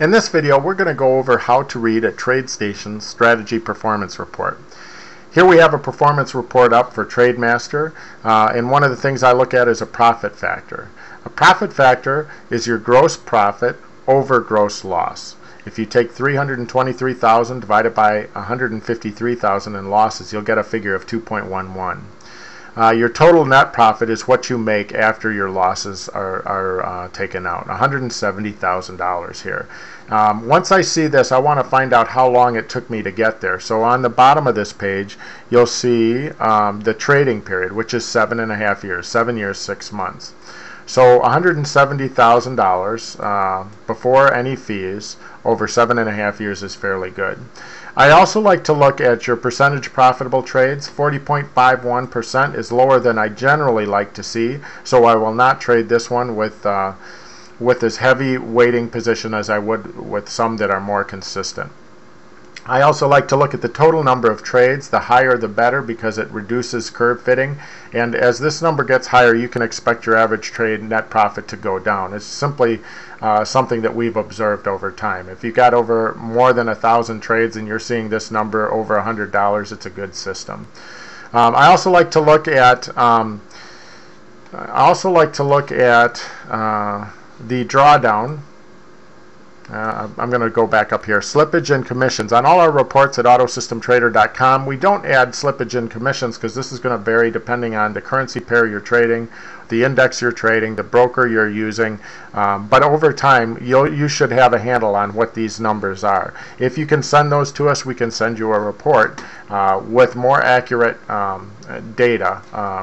In this video, we're going to go over how to read a TradeStation strategy performance report. Here we have a performance report up for TradeMaster, and one of the things I look at is a profit factor. A profit factor is your gross profit over gross loss. If you take 323,000 divided by 153,000 in losses, you'll get a figure of 2.11. Your total net profit is what you make after your losses are taken out, $170,000 here. Once I see this, I want to find out how long it took me to get there. So on the bottom of this page, you'll see the trading period, which is 7.5 years, 7 years, 6 months. So $170,000 before any fees over 7.5 years is fairly good. I also like to look at your percentage profitable trades. 40.51% is lower than I generally like to see, so I will not trade this one with as heavy weighting position as I would with some that are more consistent. I also like to look at the total number of trades. The higher the better, because it reduces curve fitting, and as this number gets higher, you can expect your average trade net profit to go down. It's simply something that we've observed over time. If you got over more than 1,000 trades and you're seeing this number over $100, it's a good system. I also like to look at the drawdown. I'm going to go back up here. Slippage and commissions. On all our reports at AutoSystemTrader.com, we don't add slippage and commissions because this is going to vary depending on the currency pair you're trading, the index you're trading, the broker you're using. But over time, you should have a handle on what these numbers are. If you can send those to us, we can send you a report with more accurate data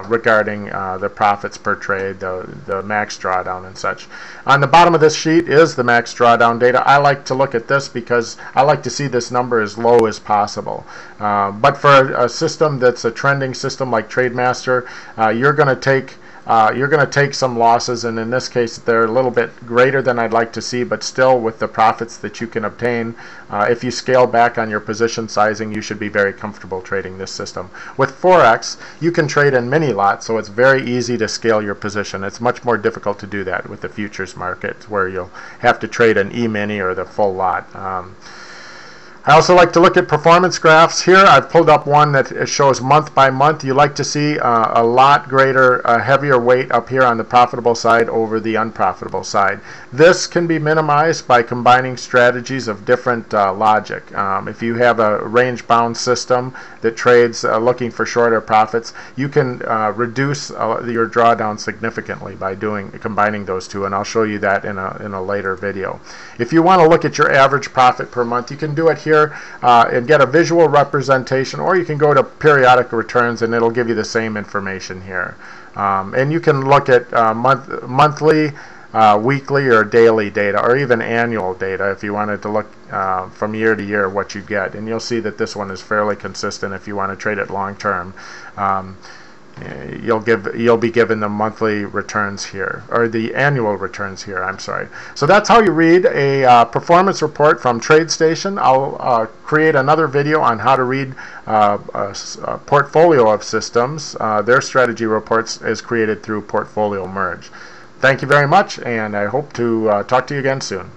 regarding the profits per trade, the max drawdown and such. On the bottom of this sheet is the max drawdown data. I like to look at this because I like to see this number as low as possible. But for a system that's a trending system like TradeMaster, you're going to take some losses, and in this case they're a little bit greater than I'd like to see, but still with the profits that you can obtain, if you scale back on your position sizing, you should be very comfortable trading this system. With Forex, you can trade in mini lots, so it's very easy to scale your position. It's much more difficult to do that with the futures market, where you'll have to trade an E-mini or the full lot. I also like to look at performance graphs. Here I've pulled up one that shows month by month. You like to see a lot greater, heavier weight up here on the profitable side over the unprofitable side. This can be minimized by combining strategies of different logic. If you have a range-bound system that trades looking for shorter profits, you can reduce your drawdown significantly by combining those two, and I'll show you that in a later video. If you want to look at your average profit per month, you can do it here and get a visual representation, or you can go to periodic returns and it'll give you the same information here. And you can look at monthly, weekly, or daily data, or even annual data if you wanted to look from year to year what you get, and you'll see that this one is fairly consistent if you want to trade it long term. You'll be given the monthly returns here, or the annual returns here, I'm sorry. So that's how you read a performance report from TradeStation. I'll create another video on how to read a portfolio of systems. Their strategy reports is created through Portfolio Merge. Thank you very much, and I hope to talk to you again soon.